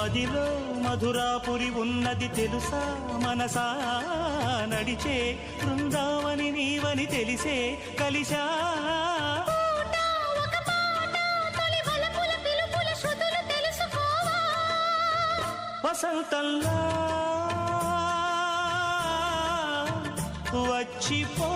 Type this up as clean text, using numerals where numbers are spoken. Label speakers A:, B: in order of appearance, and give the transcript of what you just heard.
A: మదిలో మధురాపురి ఉన్నది తెలుసా మనసా నడిచే బృందావని నీవని తెలిసే కలిశా వసంతంలా వచ్చిపో